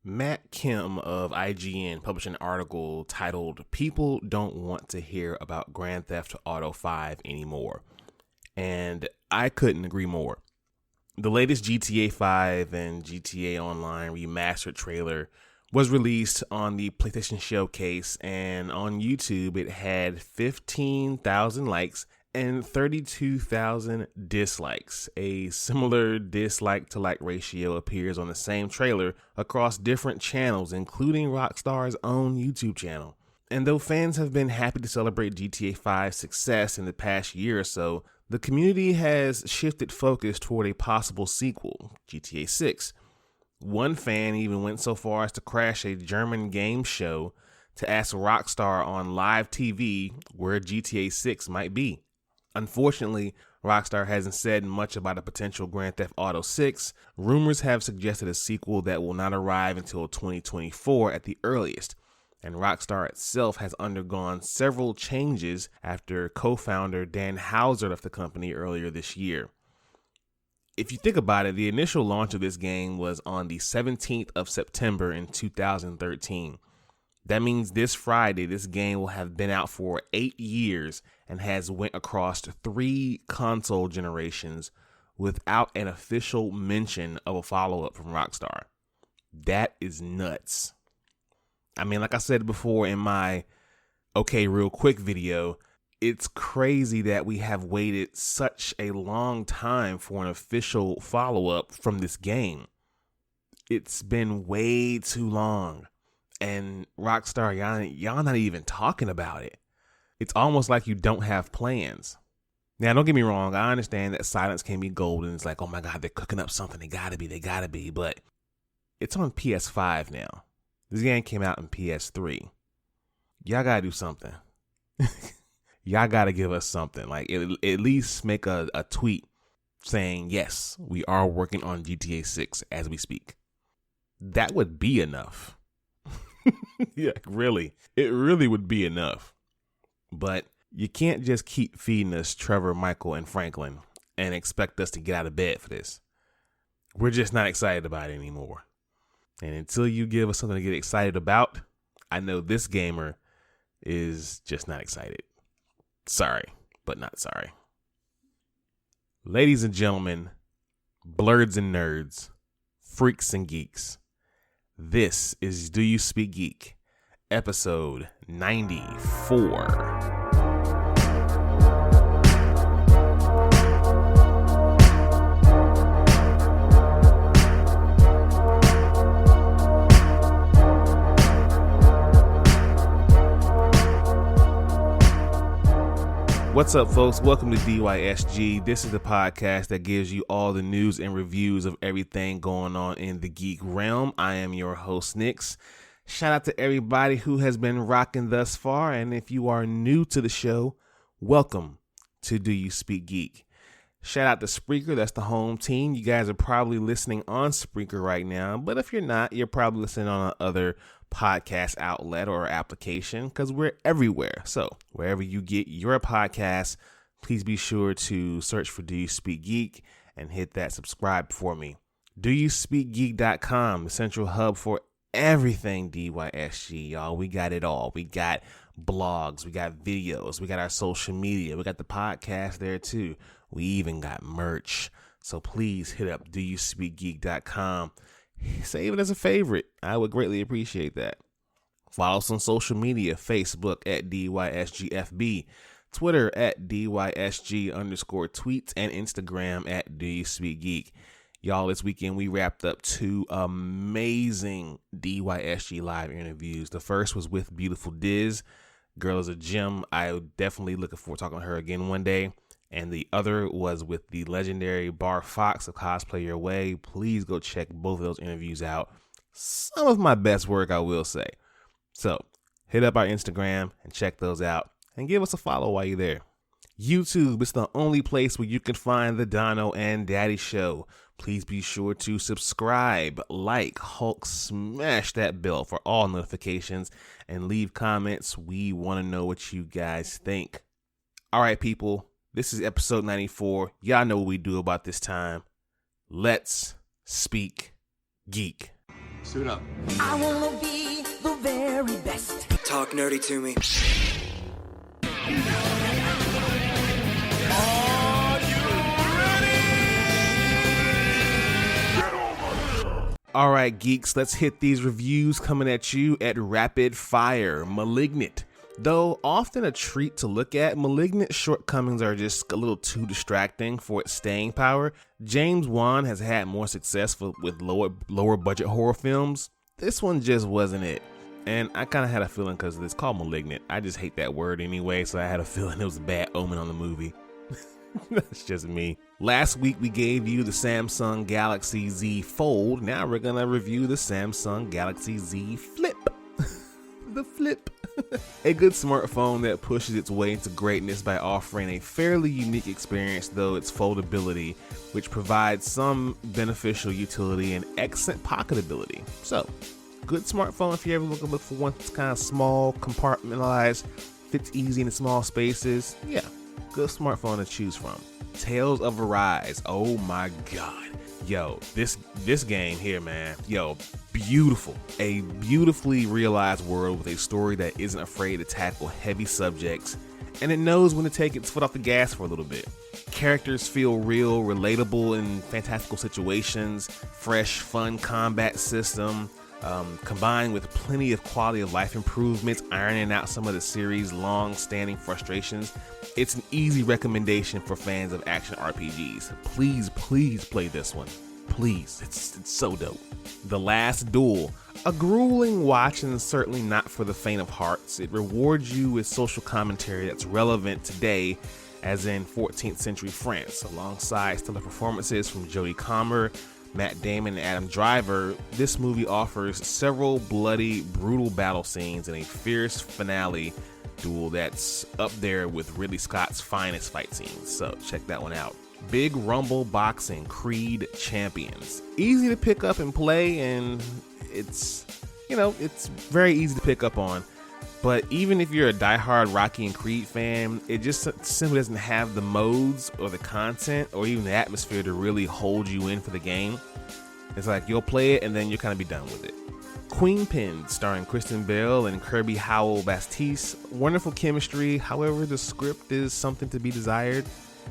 Matt Kim of IGN published an article titled "People Don't Want to Hear About Grand Theft Auto 5 Anymore." And I couldn't agree more. The latest GTA 5 and GTA Online remastered trailer was released on the PlayStation Showcase, and on YouTube it had 15,000 likes and 32,000 dislikes. A similar dislike to like ratio appears on the same trailer across different channels, including Rockstar's own YouTube channel. And though fans have been happy to celebrate GTA 5's success in the past year or so, the community has shifted focus toward a possible sequel, GTA 6. One fan even went so far as to crash a German game show to ask Rockstar on live TV where GTA 6 might be. Unfortunately, Rockstar hasn't said much about a potential Grand Theft Auto 6. Rumors have suggested a sequel that will not arrive until 2024 at the earliest, and Rockstar itself has undergone several changes after co-founder Dan Houser left the company earlier this year. If you think about it, the initial launch of this game was on the 17th of September in 2013. That means this Friday, this game will have been out for 8 years and has went across 3 console generations without an official mention of a follow-up from Rockstar. That is nuts. I mean, like I said before in my okay real quick video, it's crazy that we have waited such a long time for an official follow-up from this game. It's been way too long. And Rockstar, y'all not even talking about it. It's almost like you don't have plans. Now, don't get me wrong. I understand that silence can be golden. It's like, oh my God, they're cooking up something. They gotta be. But it's on PS5 now. This game came out in PS3. Y'all gotta do something. Y'all gotta give us something. Like, at least make a tweet saying, yes, we are working on GTA 6 as we speak. That would be enough. Yeah, really. It really would be enough. But you can't just keep feeding us Trevor, Michael, and Franklin and expect us to get out of bed for this. We're just not excited about it anymore. And until you give us something to get excited about, I know this gamer is just not excited. Sorry, but not sorry. Ladies and gentlemen, blurds and nerds, freaks and geeks, this is Do You Speak Geek, episode 94. What's up, folks? Welcome to DYSG. This is the podcast that gives you all the news and reviews of everything going on in the geek realm. I am your host, Nix. Shout out to everybody who has been rocking thus far. And if you are new to the show, welcome to Do You Speak Geek. Shout out to Spreaker. That's the home team. You guys are probably listening on Spreaker right now. But if you're not, you're probably listening on other podcast outlet or application, because we're everywhere. So wherever you get your podcast, please be sure to search for Do You Speak Geek and hit that subscribe for me. DoYouSpeakGeek.com, the central hub for everything DYSG, y'all. We got it all. We got blogs, we got videos, we got our social media, we got the podcast there too. We even got merch. So please hit up DoYouSpeakGeek.com. Save it as a favorite. I would greatly appreciate that. Follow us on social media, Facebook at DYSGFB, Twitter at DYSG_tweets, and Instagram at Do You Speak Geek. Y'all, this weekend we wrapped up 2 amazing DYSG live interviews. The first was with Beautiful Diz. Girl is a gem. I definitely looking forward to talking to her again one day. And the other was with the legendary Bar Fox of Cosplay Your Way. Please go check both of those interviews out. Some of my best work, I will say. So hit up our Instagram and check those out. And give us a follow while you're there. YouTube is the only place where you can find the Dono and Daddy Show. Please be sure to subscribe, like, Hulk, smash that bell for all notifications, and leave comments. We want to know what you guys think. All right, people. This is episode 94. Y'all know what we do about this time. Let's speak geek. Suit up. I wanna be the very best. Talk nerdy to me. All right, geeks, let's hit these reviews coming at you at rapid fire. Malignant. Though often a treat to look at, Malignant's shortcomings are just a little too distracting for its staying power. James Wan has had more success with lower budget horror films. This one just wasn't it. And I kind of had a feeling because it's called Malignant. I just hate that word anyway, so I had a feeling it was a bad omen on the movie. That's just me. Last week we gave you the Samsung Galaxy Z Fold. Now we're gonna review the Samsung Galaxy Z Flip. The Flip. A good smartphone that pushes its way into greatness by offering a fairly unique experience, though its foldability, which provides some beneficial utility and excellent pocketability. So, good smartphone if you ever look for one that's kind of small, compartmentalized, fits easy in small spaces. Yeah, good smartphone to choose from. Tales of Arise. Oh my god. Yo, this game here, man. Yo, beautiful. A beautifully realized world with a story that isn't afraid to tackle heavy subjects, and it knows when to take its foot off the gas for a little bit. Characters feel real, relatable in fantastical situations, fresh, fun combat system, combined with plenty of quality of life improvements, ironing out some of the series' long-standing frustrations. It's an easy recommendation for fans of action RPGs. Please play this one. Please, it's so dope. The Last Duel. A grueling watch and certainly not for the faint of hearts. It rewards you with social commentary that's relevant today, as in 14th century France. Alongside stellar performances from Jodie Comer, Matt Damon, and Adam Driver, this movie offers several bloody, brutal battle scenes and a fierce finale duel that's up there with Ridley Scott's finest fight scenes. So check that one out. Big Rumble Boxing Creed Champions. Easy to pick up and play, and it's very easy to pick up on. But even if you're a diehard Rocky and Creed fan, it just simply doesn't have the modes or the content or even the atmosphere to really hold you in for the game. It's like you'll play it and then you'll kind of be done with it. Queen Pin, starring Kristen Bell and Kirby Howell-Baptiste. Wonderful chemistry, however the script is something to be desired.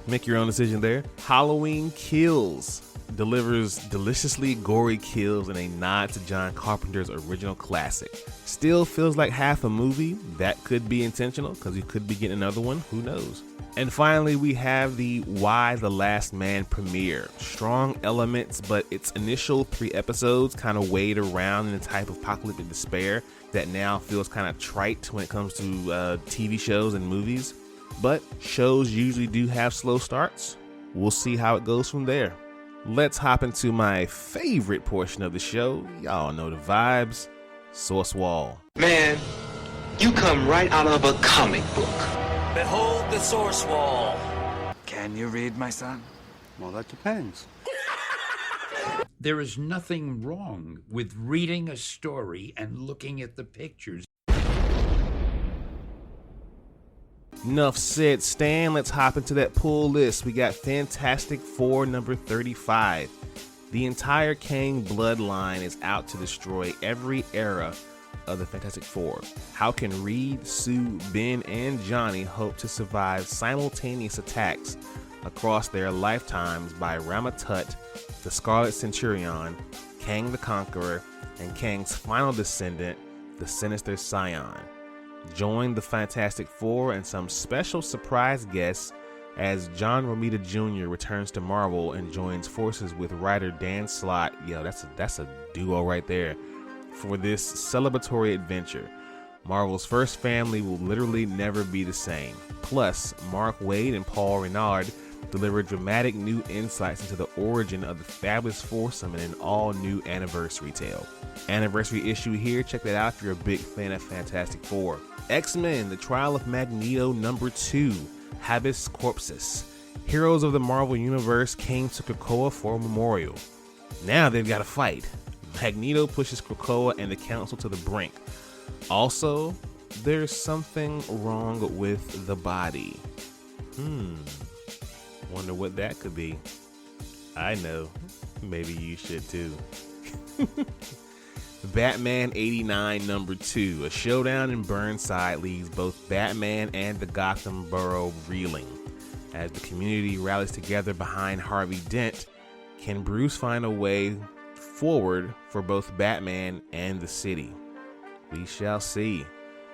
Make your own decision there. Halloween Kills delivers deliciously gory kills and a nod to John Carpenter's original classic. Still feels like half a movie. That could be intentional because you could be getting another one. Who knows? And finally, we have the Y the Last Man premiere. Strong elements, but its initial 3 episodes kind of weighed around in a type of apocalyptic despair that now feels kind of trite when it comes to TV shows and movies. But shows usually do have slow starts. We'll see how it goes from there. Let's hop into my favorite portion of the show. Y'all know the vibes. Source Wall. Man, you come right out of a comic book. Behold the Source Wall. Can you read, my son? Well, that depends. There is nothing wrong with reading a story and looking at the pictures. Enough said, Stan. Let's hop into that pull list. We got Fantastic Four number 35. The entire Kang bloodline is out to destroy every era of the Fantastic Four. How can Reed, Sue, Ben, and Johnny hope to survive simultaneous attacks across their lifetimes by Ramatut, the Scarlet Centurion, Kang the Conqueror, and Kang's final descendant, the Sinister Scion? Join the Fantastic Four and some special surprise guests as John Romita Jr. returns to Marvel and joins forces with writer Dan Slott. Yo, that's a duo right there. For this celebratory adventure, Marvel's first family will literally never be the same. Plus, Mark Waid and Paul Renard deliver dramatic new insights into the origin of the fabulous foursome in an all-new anniversary tale. Anniversary issue here, check that out if you're a big fan of Fantastic Four. X-Men, The Trial of Magneto number 2, Habeas Corpus. Heroes of the Marvel Universe came to Krakoa for a memorial. Now they've got to fight. Magneto pushes Krakoa and the Council to the brink. Also, there's something wrong with the body. Wonder what that could be. I know. Maybe you should too. Batman 89 #2, a showdown in Burnside leaves both Batman and the Gotham Borough reeling. As the community rallies together behind Harvey Dent, can Bruce find a way forward for both Batman and the city? We shall see.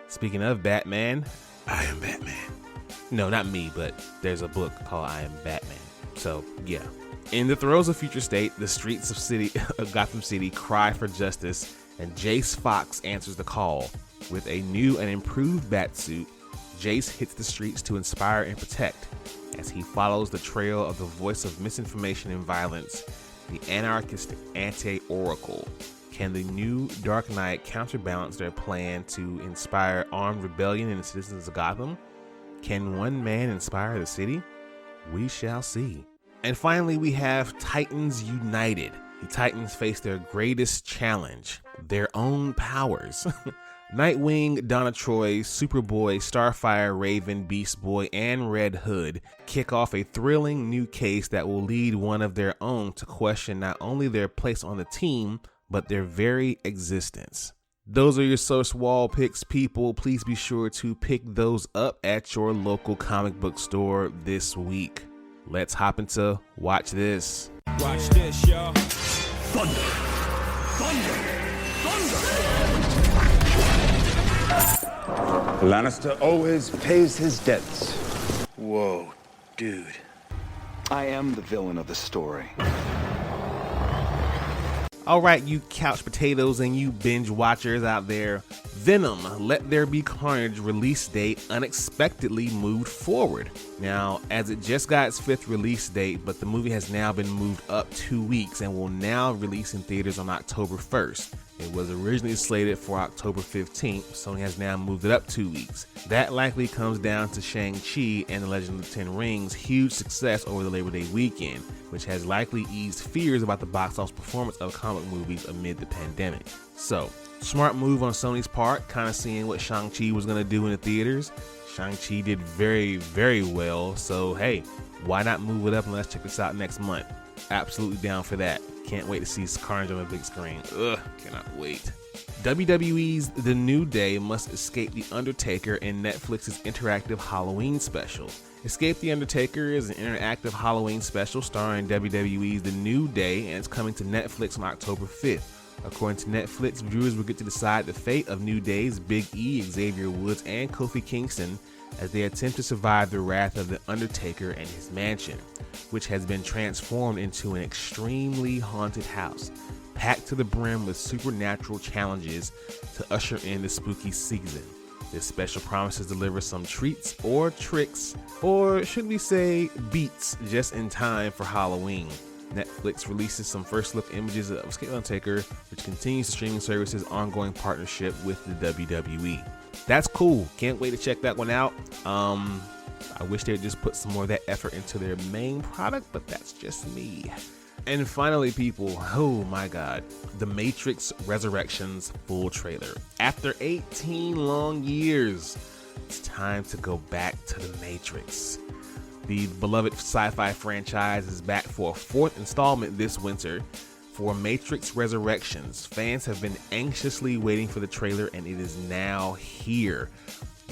Speaking of Batman, I am Batman. No, not me, but there's a book called I Am Batman. So, yeah. In the throes of future state, the streets of Gotham City cry for justice, and Jace Fox answers the call. With a new and improved Batsuit, Jace hits the streets to inspire and protect. As he follows the trail of the voice of misinformation and violence, the anarchist anti-Oracle, can the new Dark Knight counterbalance their plan to inspire armed rebellion in the citizens of Gotham? Can one man inspire the city? We shall see. And finally, we have Titans United. The Titans face their greatest challenge, their own powers. Nightwing, Donna Troy, Superboy, Starfire, Raven, Beast Boy, and Red Hood kick off a thrilling new case that will lead one of their own to question not only their place on the team, but their very existence. Those are your Source Wall picks, people. Please be sure to pick those up at your local comic book store this week. Let's hop into Watch This. Watch this, y'all. Thunder! Thunder! Thunder! Lannister always pays his debts. Whoa, dude. I am the villain of the story. All right, you couch potatoes and you binge watchers out there. Venom, Let There Be Carnage release date unexpectedly moved forward. Now, as it just got its 5th release date, but the movie has now been moved up 2 weeks and will now release in theaters on October 1st. It was originally slated for October 15th, Sony has now moved it up 2 weeks. That likely comes down to Shang-Chi and the Legend of the Ten Rings' huge success over the Labor Day weekend, which has likely eased fears about the box office performance of comic movies amid the pandemic. So, smart move on Sony's part, kind of seeing what Shang-Chi was going to do in the theaters. Shang-Chi did very, very well, so hey, why not move it up and let's check this out next month? Absolutely down for that. Can't wait to see Carnage on the big screen. Ugh, cannot wait. WWE's The New Day must escape The Undertaker in Netflix's interactive Halloween special. Escape the Undertaker is an interactive Halloween special starring WWE's The New Day, and it's coming to Netflix on October 5th. According to Netflix, viewers will get to decide the fate of New Day's Big E, Xavier Woods, and Kofi Kingston as they attempt to survive the wrath of The Undertaker and his mansion, which has been transformed into an extremely haunted house, packed to the brim with supernatural challenges to usher in the spooky season. This special promises to deliver some treats or tricks, or should we say beats, just in time for Halloween. Netflix releases some first look images of Escape the Undertaker, which continues the streaming service's ongoing partnership with the WWE. That's cool. Can't wait to check that one out. I wish they'd just put some more of that effort into their main product, but that's just me. And finally, people, oh my God, The Matrix Resurrections full trailer. After 18 long years, it's time to go back to The Matrix. The beloved sci-fi franchise is back for a 4th installment this winter. For Matrix Resurrections, fans have been anxiously waiting for the trailer, and it is now here.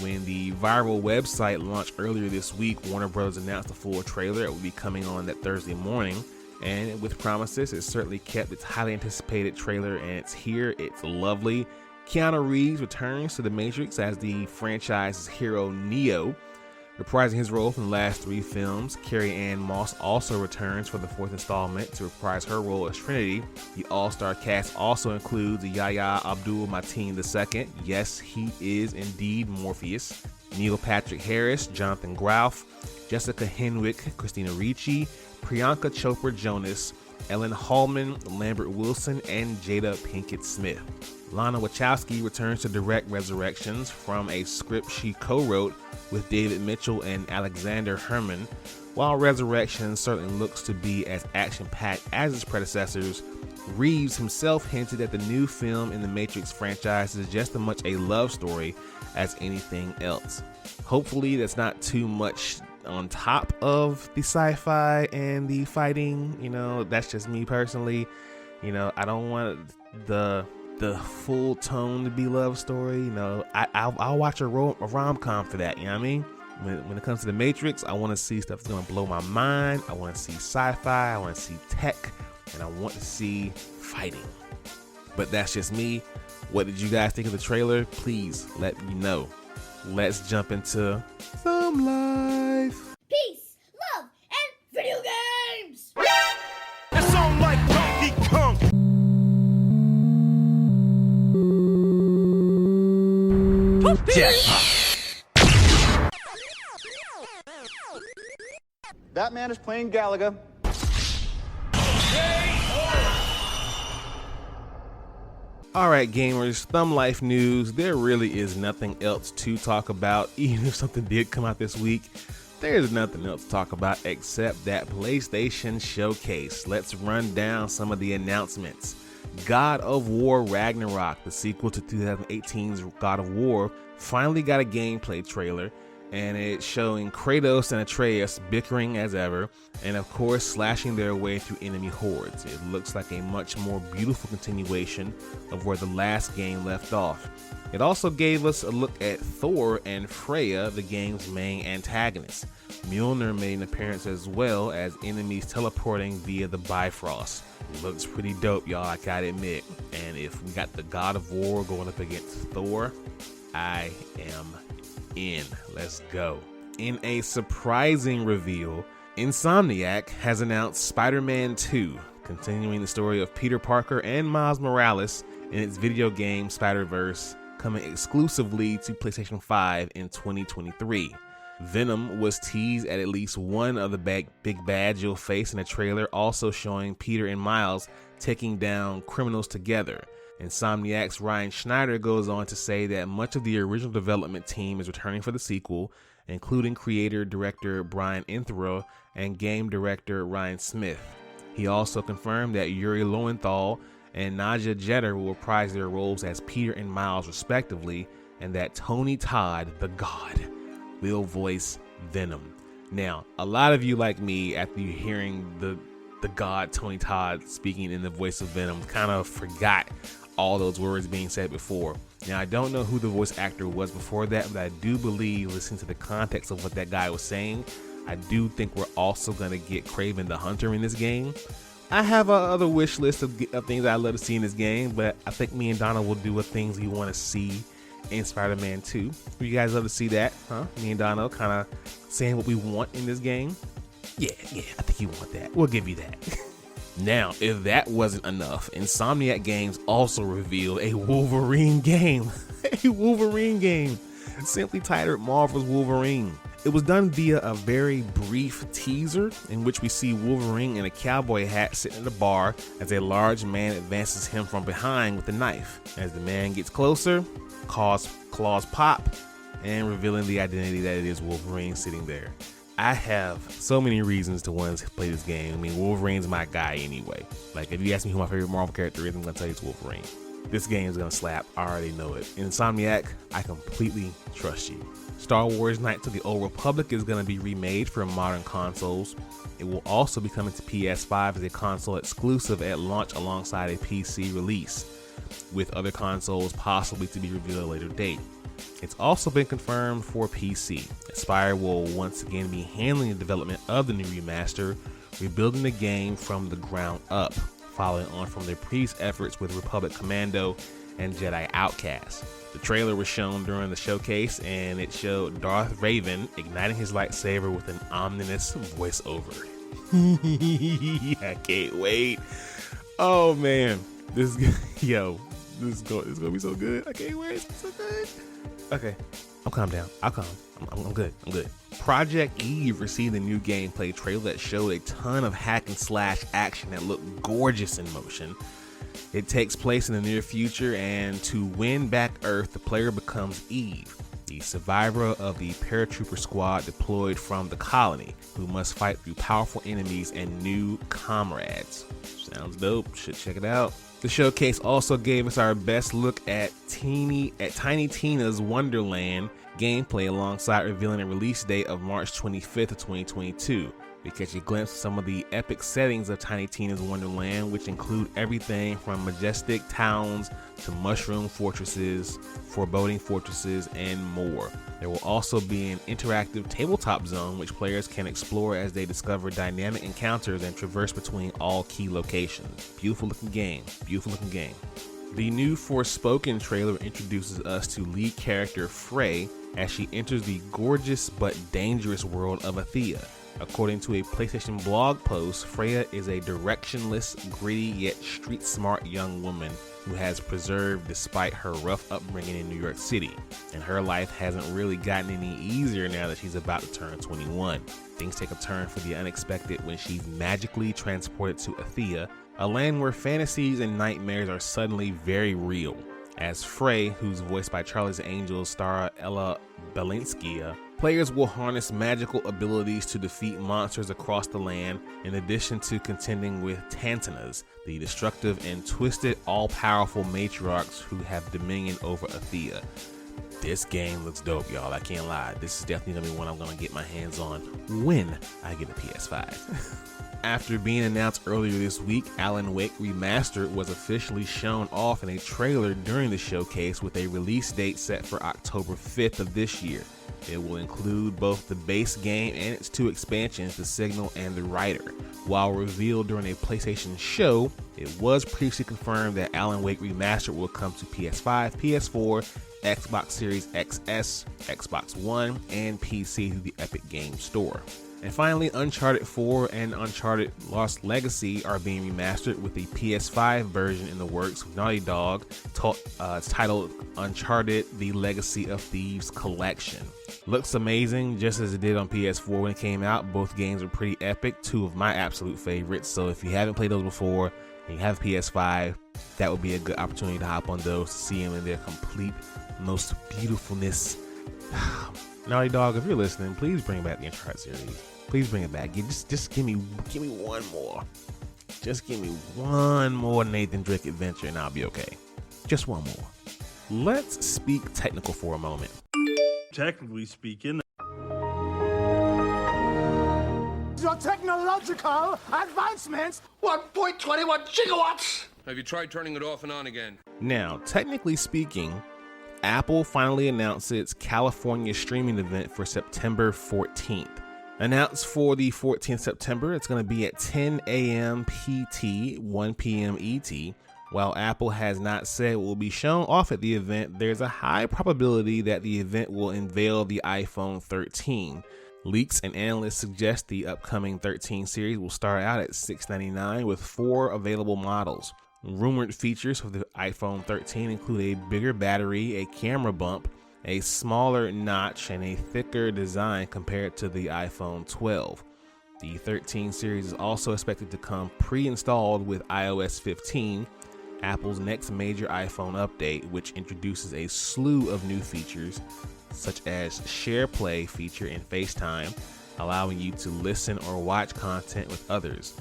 When the viral website launched earlier this week, Warner Bros. Announced the full trailer. It will be coming on that Thursday morning. And with promises, it certainly kept its highly anticipated trailer, and it's here. It's lovely. Keanu Reeves returns to The Matrix as the franchise's hero Neo, reprising his role from the last 3 films. Carrie-Anne Moss also returns for the 4th installment to reprise her role as Trinity. The all-star cast also includes Yahya Abdul-Mateen II. Yes, he is indeed Morpheus. Neil Patrick Harris, Jonathan Groff, Jessica Henwick, Christina Ricci, Priyanka Chopra Jonas, Ellen Hallman, Lambert Wilson, and Jada Pinkett Smith. Lana Wachowski returns to direct Resurrections from a script she co-wrote with David Mitchell and Alexander Herman. While Resurrections certainly looks to be as action-packed as its predecessors, Reeves himself hinted that the new film in the Matrix franchise is just as much a love story as anything else. Hopefully that's not too much on top of the sci-fi and the fighting. That's just me personally. I don't want the the full tone to be love story, you know, I'll watch a rom-com for that. You know what I mean? When it comes to the Matrix, I want to see stuff that's gonna blow my mind. I want to see sci-fi. I want to see tech, and I want to see fighting. But that's just me. What did you guys think of the trailer? Please let me know. Let's jump into some life. Peace, love, and video games! It's on like Donkey Kong. That man is playing Galaga. Alright gamers, Thumb Life news. There really is nothing else to talk about. Even if something did come out this week, there's nothing else to talk about except that PlayStation showcase. Let's run down some of the announcements. God of War Ragnarok, the sequel to 2018's God of War, finally got a gameplay trailer, and it's showing Kratos and Atreus bickering as ever, and of course slashing their way through enemy hordes. It looks like a much more beautiful continuation of where the last game left off. It also gave us a look at Thor and Freya, the game's main antagonists. Mjolnir made an appearance as well as enemies teleporting via the Bifrost. Looks pretty dope, y'all, I gotta admit. And if we got the God of War going up against Thor, I am in. Let's go. In a surprising reveal, Insomniac has announced Spider-Man 2, continuing the story of Peter Parker and Miles Morales in its video game Spider-Verse, coming exclusively to PlayStation 5 in 2023. Venom was teased at least one of the big bads you'll face in a trailer, also showing Peter and Miles taking down criminals together. Insomniac's Ryan Schneider goes on to say that much of the original development team is returning for the sequel, including creator-director Brian Inthero and game director Ryan Smith. He also confirmed that Yuri Lowenthal and Naja Jeter will reprise their roles as Peter and Miles respectively, and that Tony Todd, the God, will voice Venom. Now, a lot of you like me, after you hearing the God Tony Todd speaking in the voice of Venom, kind of forgot all those words being said before. Now, I don't know who the voice actor was before that, but I do believe, listening to the context of what that guy was saying, I do think we're also going to get Kraven the Hunter in this game. I have a other wish list of things I'd love to see in this game, but I think me and Donna will do what things we want to see in Spider-Man 2. Would you guys love to see that? Huh? Me and Donna kind of saying what we want in this game. Yeah, I think you want that. We'll give you that. Now, if that wasn't enough, Insomniac Games also revealed a Wolverine game. A Wolverine game, simply titled Marvel's Wolverine. It was done via a very brief teaser in which we see Wolverine in a cowboy hat sitting at a bar as a large man advances him from behind with a knife. As the man gets closer, claws pop, and revealing the identity that it is Wolverine sitting there. I have so many reasons to want to play this game. I mean, Wolverine's my guy anyway. Like, if you ask me who my favorite Marvel character is, I'm going to tell you it's Wolverine. This game is going to slap. I already know it. Insomniac, I completely trust you. Star Wars Knights of the Old Republic is going to be remade for modern consoles. It will also be coming to PS5 as a console exclusive at launch alongside a PC release, with other consoles possibly to be revealed at a later date. It's also been confirmed for PC. Aspyr will once again be handling the development of the new remaster, rebuilding the game from the ground up, following on from their previous efforts with Republic Commando and Jedi Outcast. The trailer was shown during the showcase, and it showed Darth Raven igniting his lightsaber with an ominous voiceover. I can't wait. Oh man, this is gonna be so good. I can't wait. It's so good. Okay, I'm calm down. I'll calm. I'm good. Project Eve received a new gameplay trailer that showed a ton of hack and slash action that looked gorgeous in motion. It takes place in the near future, and to win back Earth, the player becomes Eve, the survivor of the paratrooper squad deployed from the colony, who must fight through powerful enemies and new comrades. Sounds dope. Should check it out. The showcase also gave us our best look at Tiny Tina's Wonderland gameplay, alongside revealing a release date of March 25th of 2022. We catch a glimpse of some of the epic settings of Tiny Tina's Wonderland, which include everything from majestic towns to mushroom fortresses, foreboding fortresses, and more. There will also be an interactive tabletop zone which players can explore as they discover dynamic encounters and traverse between all key locations. Beautiful looking game, beautiful looking game. The new Forspoken trailer introduces us to lead character Frey as she enters the gorgeous but dangerous world of Athea. According to a PlayStation blog post, Freya is a directionless, gritty yet street-smart young woman who has persevered despite her rough upbringing in New York City, and her life hasn't really gotten any easier now that she's about to turn 21. Things take a turn for the unexpected when she's magically transported to Athea, a land where fantasies and nightmares are suddenly very real. As Frey, who's voiced by Charlie's Angels star Ella Balinskaya, players will harness magical abilities to defeat monsters across the land, in addition to contending with Tantanas, the destructive and twisted, all-powerful matriarchs who have dominion over Athea. This game looks dope, y'all. I can't lie. This is definitely gonna be one I'm gonna get my hands on when I get a PS5. After being announced earlier this week, Alan Wake Remastered was officially shown off in a trailer during the showcase with a release date set for October 5th of this year. It will include both the base game and its 2 expansions, the Signal and the Rider. While revealed during a PlayStation show, it was previously confirmed that Alan Wake Remastered will come to PS5, PS4, Xbox Series XS, Xbox One, and PC through the Epic Games Store. And finally, Uncharted 4 and Uncharted Lost Legacy are being remastered with the PS5 version in the works with Naughty Dog. It's titled Uncharted: The Legacy of Thieves Collection. Looks amazing, just as it did on PS4 when it came out. Both games are pretty epic, 2 of my absolute favorites. So if you haven't played those before and you have a PS5, that would be a good opportunity to hop on those to see them in their complete, most beautifulness. Naughty Dog, if you're listening, please bring back the Uncharted series. Please bring it back. Just give me one more. Just give me one more Nathan Drake adventure and I'll be okay. Just one more. Let's speak technical for a moment. Technically speaking, your technological advancements. 1.21 gigawatts! Have you tried turning it off and on again? Now, technically speaking, Apple finally announced its California streaming event for September 14th. Announced for the 14th September, it's going to be at 10 a.m. PT, 1 p.m. ET. While Apple has not said it will be shown off at the event, there's a high probability that the event will unveil the iPhone 13. Leaks and analysts suggest the upcoming 13 series will start out at $699 with 4 available models. Rumored features for the iPhone 13 include a bigger battery, a camera bump, a smaller notch, and a thicker design compared to the iPhone 12. The 13 series is also expected to come pre-installed with iOS 15, Apple's next major iPhone update, which introduces a slew of new features, such as SharePlay feature in FaceTime, allowing you to listen or watch content with others.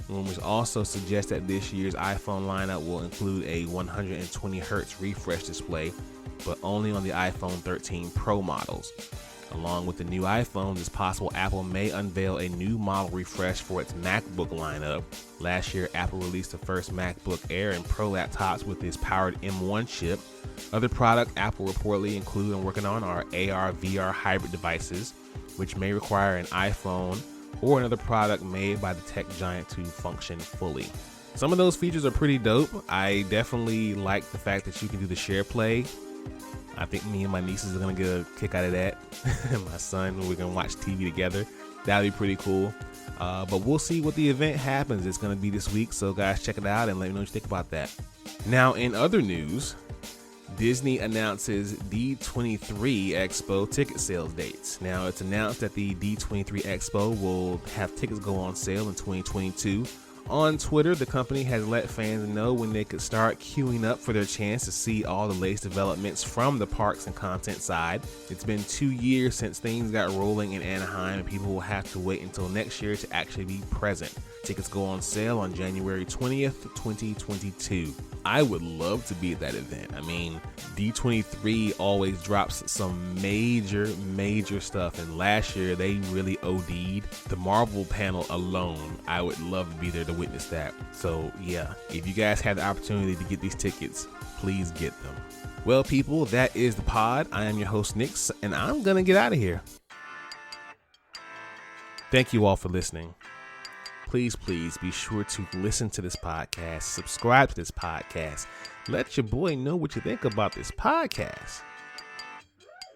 Rumors also suggest that this year's iPhone lineup will include a 120Hz refresh display, but only on the iPhone 13 Pro models. Along with the new iPhones, it's possible Apple may unveil a new model refresh for its MacBook lineup. Last year, Apple released the first MacBook Air and Pro laptops with its powered M1 chip. Other products Apple reportedly include and working on are AR/VR hybrid devices, which may require an iPhone or another product made by the tech giant to function fully. Some of those features are pretty dope. I definitely like the fact that you can do the SharePlay. I think me and my nieces are gonna get a kick out of that. My son, we're gonna watch TV together. That'll be pretty cool. But we'll see what the event happens. It's gonna be this week, so guys, check it out and let me know what you think about that. Now, in other news, Disney announces D23 Expo ticket sales dates. Now, it's announced that the D23 Expo will have tickets go on sale in 2022. On Twitter, the company has let fans know when they could start queuing up for their chance to see all the latest developments from the parks and content side. It's been 2 years since things got rolling in Anaheim, and people will have to wait until next year to actually be present. Tickets go on sale on January 20th, 2022. I would love to be at that event. I mean, D23 always drops some major stuff, and last year they really OD'd. The Marvel panel alone, I would love to be there to witness that. So yeah, if you guys have the opportunity to get these tickets, please get them. Well, people, that is the pod. I am your host, Nix, and I'm gonna get out of here. Thank you all for listening. Please be sure to listen to this podcast, subscribe to this podcast. Let your boy know what you think about this podcast.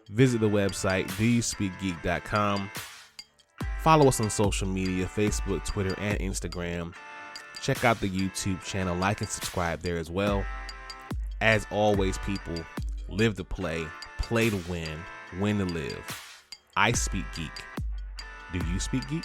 Visit the website, doyouspeakgeek.com. Follow us on social media, Facebook, Twitter, and Instagram. Check out the YouTube channel, like and subscribe there as well. As always, people, live to play to win to live. I speak geek. Do you speak geek?